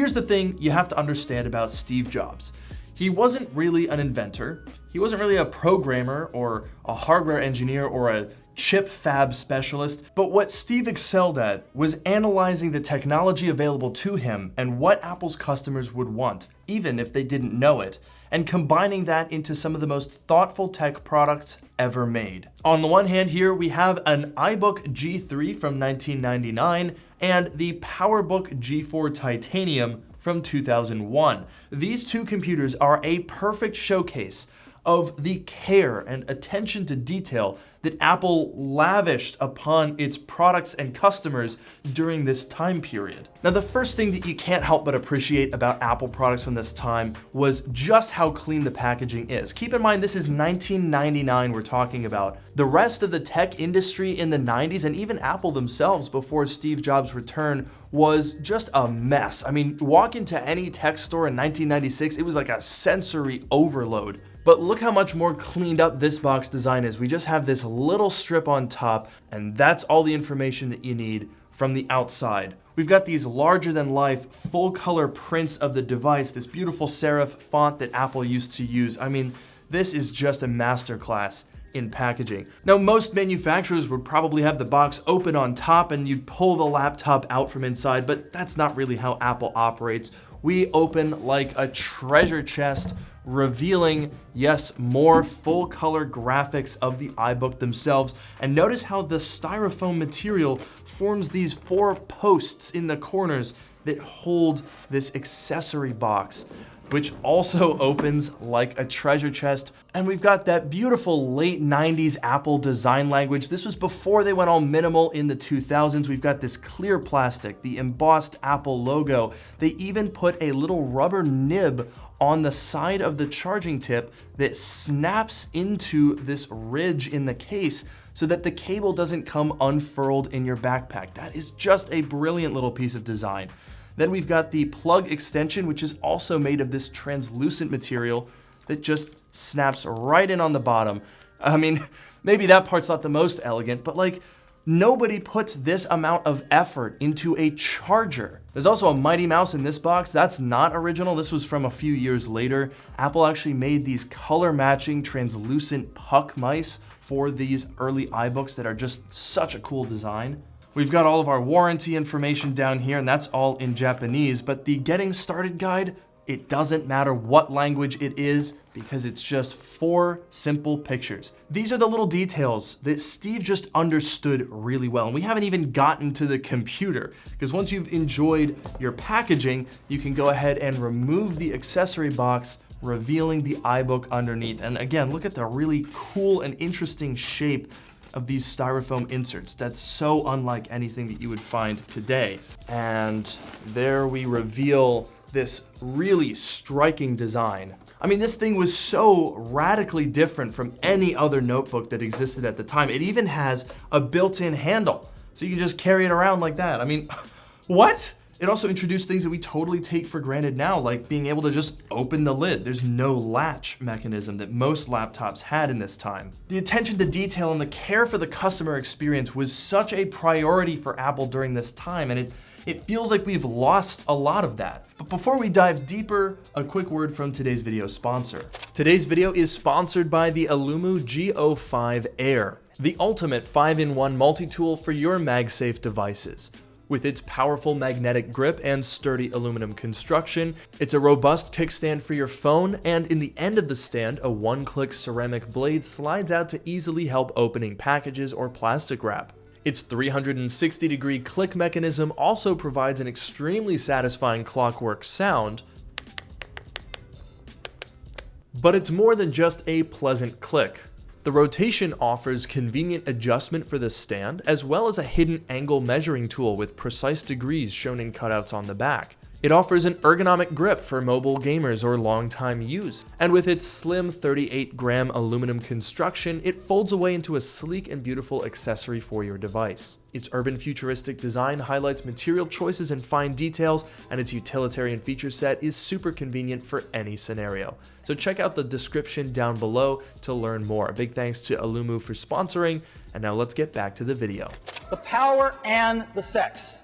Here's the thing you have to understand about Steve Jobs. He wasn't really an inventor. He wasn't really a programmer or a hardware engineer or a chip fab specialist, but what Steve excelled at was analyzing the technology available to him and what Apple's customers would want, even if they didn't know it, and combining that into some of the most thoughtful tech products ever made. On the one hand here, we have an iBook G3 from 1999 and the PowerBook G4 Titanium from 2001. These two computers are a perfect showcase of the care and attention to detail that Apple lavished upon its products and customers during this time period. Now, the first thing that you can't help but appreciate about Apple products from this time was just how clean the packaging is. Keep in mind, this is 1999 we're talking about. The rest of the tech industry in the 90s and even Apple themselves before Steve Jobs' return was just a mess. I mean, walk into any tech store in 1996, it was like a sensory overload. But look how much more cleaned up this box design is. We just have this little strip on top, and that's all the information that you need from the outside. We've got these larger than life full color prints of the device, this beautiful serif font that Apple used to use. I mean, this is just a masterclass in packaging. Now, most manufacturers would probably have the box open on top and you'd pull the laptop out from inside, but that's not really how Apple operates. We open like a treasure chest, revealing, yes, more full color graphics of the iBook themselves. And notice how the styrofoam material forms these 4 posts in the corners that hold this accessory box, which also opens like a treasure chest. And we've got that beautiful late 90s Apple design language. This was before they went all minimal in the 2000s. We've got this clear plastic, the embossed Apple logo. They even put a little rubber nib on the side of the charging tip that snaps into this ridge in the case so that the cable doesn't come unfurled in your backpack. That is just a brilliant little piece of design. Then we've got the plug extension, which is also made of this translucent material that just snaps right in on the bottom. I mean, maybe that part's not the most elegant, but like, nobody puts this amount of effort into a charger. There's also a Mighty Mouse in this box. That's not original. This was from a few years later. Apple actually made these color matching translucent puck mice for these early iBooks that are just such a cool design. We've got all of our warranty information down here, and that's all in Japanese, but the getting started guide, it doesn't matter what language it is because it's just 4 simple pictures. These are the little details that Steve just understood really well. And we haven't even gotten to the computer because once you've enjoyed your packaging, you can go ahead and remove the accessory box, revealing the iBook underneath. And again, look at the really cool and interesting shape of these styrofoam inserts. That's so unlike anything that you would find today. And there we reveal this really striking design. I mean, this thing was so radically different from any other notebook that existed at the time. It even has a built-in handle, so you can just carry it around like that. I mean, what? It also introduced things that we totally take for granted now, like being able to just open the lid. There's no latch mechanism that most laptops had in this time. The attention to detail and the care for the customer experience was such a priority for Apple during this time, and it feels like we've lost a lot of that. But before we dive deeper, a quick word from today's video sponsor. Today's video is sponsored by the Alumu G05 Air, the ultimate 5-in-1 multi-tool for your MagSafe devices. With its powerful magnetic grip and sturdy aluminum construction, it's a robust kickstand for your phone, and in the end of the stand, a one-click ceramic blade slides out to easily help opening packages or plastic wrap. Its 360-degree click mechanism also provides an extremely satisfying clockwork sound, but it's more than just a pleasant click. The rotation offers convenient adjustment for the stand, as well as a hidden angle measuring tool with precise degrees shown in cutouts on the back. It offers an ergonomic grip for mobile gamers or long-time use, and with its slim 38-gram aluminum construction, it folds away into a sleek and beautiful accessory for your device. Its urban futuristic design highlights material choices and fine details, and its utilitarian feature set is super convenient for any scenario. So check out the description down below to learn more. A big thanks to Alumu for sponsoring, and now let's get back to the video. The power and the sex,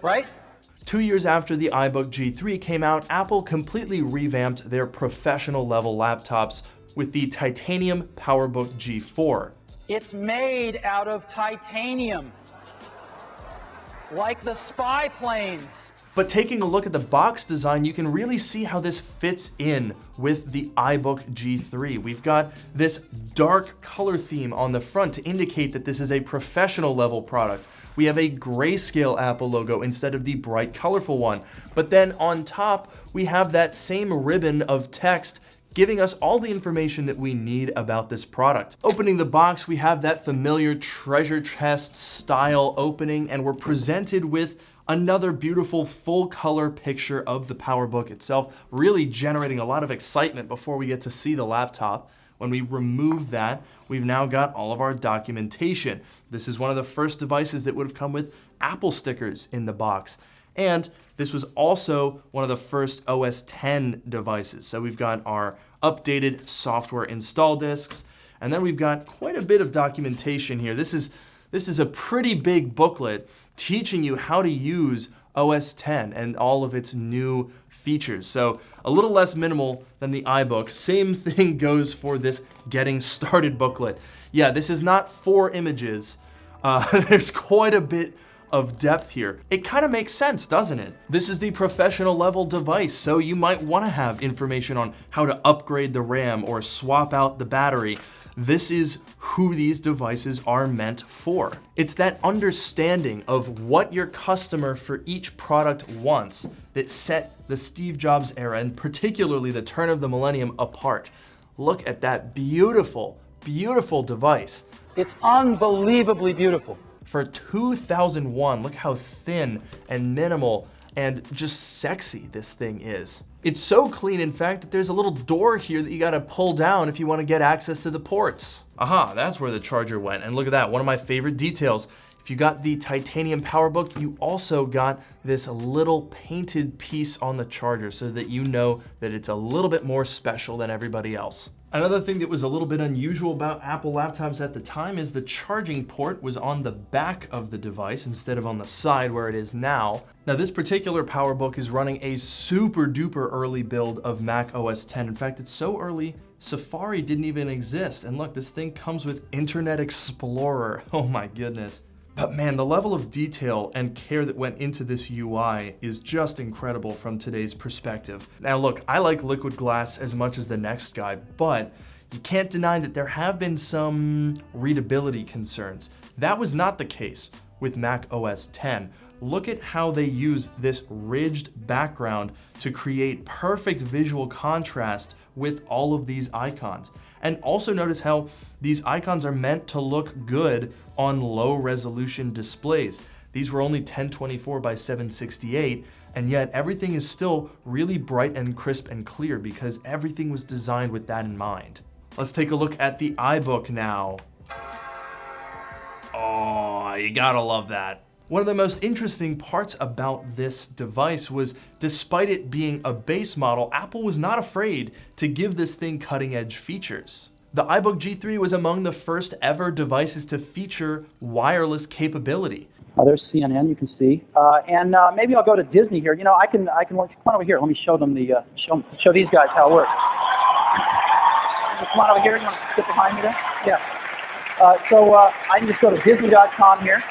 right? 2 years after the iBook G3 came out, Apple completely revamped their professional level laptops with the Titanium PowerBook G4. It's made out of titanium, like the spy planes. But taking a look at the box design, you can really see how this fits in with the iBook G3. We've got this dark color theme on the front to indicate that this is a professional level product. We have a grayscale Apple logo instead of the bright colorful one. But then on top, we have that same ribbon of text giving us all the information that we need about this product. Opening the box, we have that familiar treasure chest style opening, and we're presented with another beautiful full color picture of the PowerBook itself, really generating a lot of excitement before we get to see the laptop. When we remove that, we've now got all of our documentation. This is one of the first devices that would have come with Apple stickers in the box. And this was also one of the first OS X devices. So we've got our updated software install disks, and then we've got quite a bit of documentation here. This is a pretty big booklet teaching you how to use OS X and all of its new features. So a little less minimal than the iBook. Same thing goes for this getting started booklet. Yeah, this is not 4 images. There's quite a bit of depth here. It kind of makes sense, doesn't it? This is the professional level device, so you might want to have information on how to upgrade the RAM or swap out the battery. This is who these devices are meant for. It's that understanding of what your customer for each product wants that set the Steve Jobs era, and particularly the turn of the millennium, apart. Look at that beautiful, beautiful device. It's unbelievably beautiful. For 2001, look how thin and minimal and just sexy this thing is. It's so clean, in fact, that there's a little door here that you gotta pull down if you wanna get access to the ports. Aha, that's where the charger went. And look at that, one of my favorite details. If you got the Titanium PowerBook, you also got this little painted piece on the charger so that you know that it's a little bit more special than everybody else. Another thing that was a little bit unusual about Apple laptops at the time is the charging port was on the back of the device instead of on the side where it is now. Now this particular PowerBook is running a super duper early build of Mac OS X. In fact, it's so early, Safari didn't even exist. And look, this thing comes with Internet Explorer. Oh my goodness. But man, the level of detail and care that went into this UI is just incredible from today's perspective. Now look, I like liquid glass as much as the next guy, but you can't deny that there have been some readability concerns. That was not the case with Mac OS X. Look at how they use this ridged background to create perfect visual contrast with all of these icons. And also notice how these icons are meant to look good on low resolution displays. These were only 1024 by 768, and yet everything is still really bright and crisp and clear because everything was designed with that in mind. Let's take a look at the iBook now. Oh, you gotta love that. One of the most interesting parts about this device was, despite it being a base model, Apple was not afraid to give this thing cutting-edge features. The iBook G3 was among the first ever devices to feature wireless capability. There's CNN, you can see, and maybe I'll go to Disney here. You know, I can work. Come on over here. Let me show them show these guys how it works. Come on over here. You want to sit behind me there? Yeah. So I can just go to Disney.com here.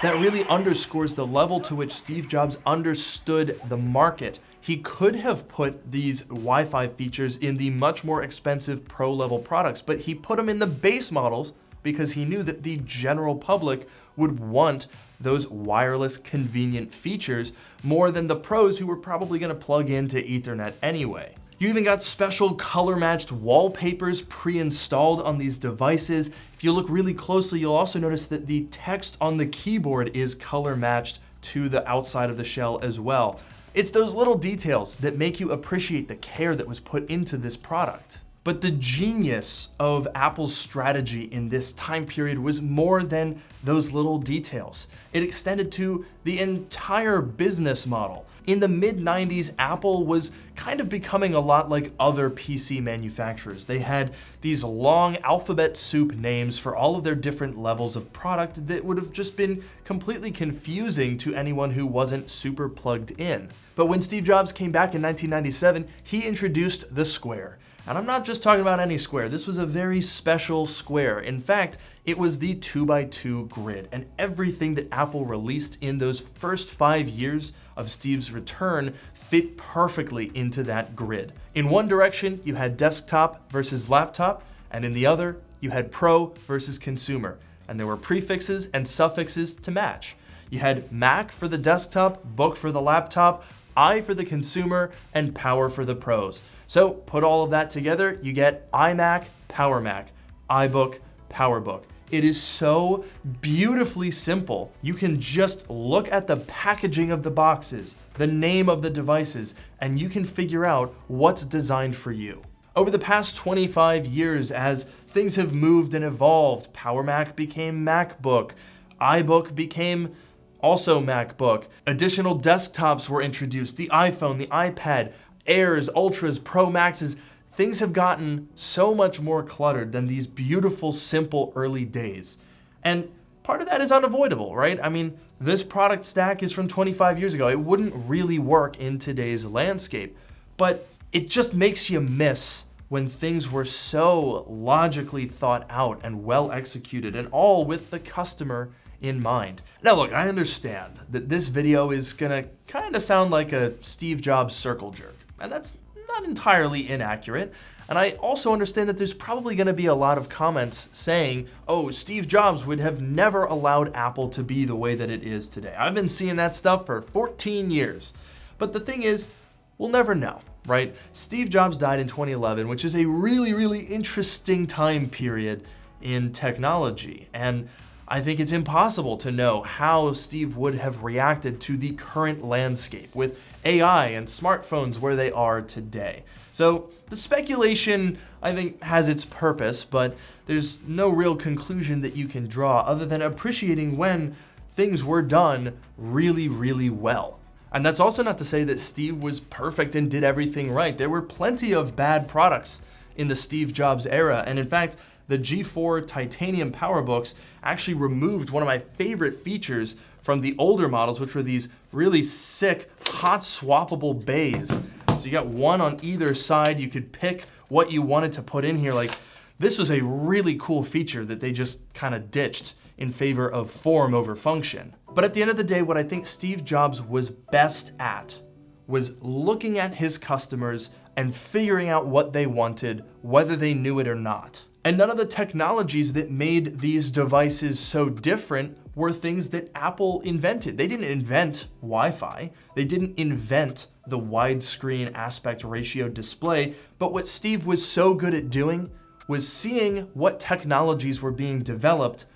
That really underscores the level to which Steve Jobs understood the market. He could have put these Wi-Fi features in the much more expensive pro-level products, but he put them in the base models because he knew that the general public would want those wireless convenient features more than the pros who were probably going to plug into Ethernet anyway. You even got special color-matched wallpapers pre-installed on these devices. If you look really closely, you'll also notice that the text on the keyboard is color-matched to the outside of the shell as well. It's those little details that make you appreciate the care that was put into this product. But the genius of Apple's strategy in this time period was more than those little details. It extended to the entire business model. In the mid-90s, Apple was kind of becoming a lot like other PC manufacturers. They had these long alphabet soup names for all of their different levels of product that would have just been completely confusing to anyone who wasn't super plugged in. But when Steve Jobs came back in 1997, he introduced the Square. And I'm not just talking about any square. This was a very special square. In fact, it was the 2x2 grid, and everything that Apple released in those first 5 years of Steve's return fit perfectly into that grid. In one direction, you had desktop versus laptop, and in the other, you had pro versus consumer. And there were prefixes and suffixes to match. You had Mac for the desktop, Book for the laptop, I for the consumer, and Power for the pros. So put all of that together, you get iMac, PowerMac, iBook, PowerBook. It is so beautifully simple. You can just look at the packaging of the boxes, the name of the devices, and you can figure out what's designed for you. Over the past 25 years, as things have moved and evolved, PowerMac became MacBook, iBook became also MacBook. Additional desktops were introduced, the iPhone, the iPad, Airs, Ultras, Pro Maxes. Things have gotten so much more cluttered than these beautiful, simple early days. And part of that is unavoidable, right? I mean, this product stack is from 25 years ago. It wouldn't really work in today's landscape, but it just makes you miss when things were so logically thought out and well executed, and all with the customer in mind. Now look, I understand that this video is gonna kind of sound like a Steve Jobs circle jerk, and that's not entirely inaccurate. And I also understand that there's probably gonna be a lot of comments saying, oh, Steve Jobs would have never allowed Apple to be the way that it is today. I've been seeing that stuff for 14 years. But the thing is, we'll never know, right? Steve Jobs died in 2011, which is a really, really interesting time period in technology. And I think it's impossible to know how Steve would have reacted to the current landscape with AI and smartphones where they are today. So the speculation, I think, has its purpose, but there's no real conclusion that you can draw other than appreciating when things were done really, really well. And that's also not to say that Steve was perfect and did everything right. There were plenty of bad products in the Steve Jobs era, and in fact, the G4 Titanium PowerBooks actually removed one of my favorite features from the older models, which were these really sick, hot swappable bays. So you got one on either side. You could pick what you wanted to put in here. Like, this was a really cool feature that they just kind of ditched in favor of form over function. But at the end of the day, what I think Steve Jobs was best at was looking at his customers and figuring out what they wanted, whether they knew it or not. And none of the technologies that made these devices so different were things that Apple invented. They didn't invent Wi-Fi. They didn't invent the widescreen aspect ratio display. But what Steve was so good at doing was seeing what technologies were being developed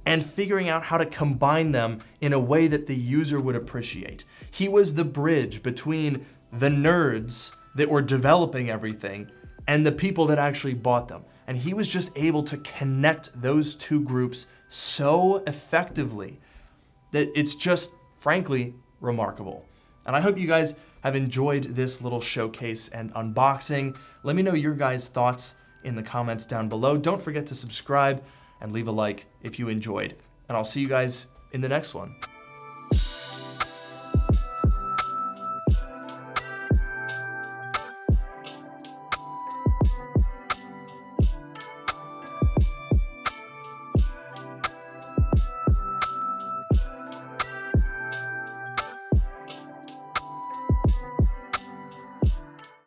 and figuring out how to combine them in a way that the user would appreciate. He was the bridge between the nerds that were developing everything and the people that actually bought them. And he was just able to connect those two groups so effectively that it's just, frankly, remarkable. And I hope you guys have enjoyed this little showcase and unboxing. Let me know your guys' thoughts in the comments down below. Don't forget to subscribe and leave a like if you enjoyed. And I'll see you guys in the next one.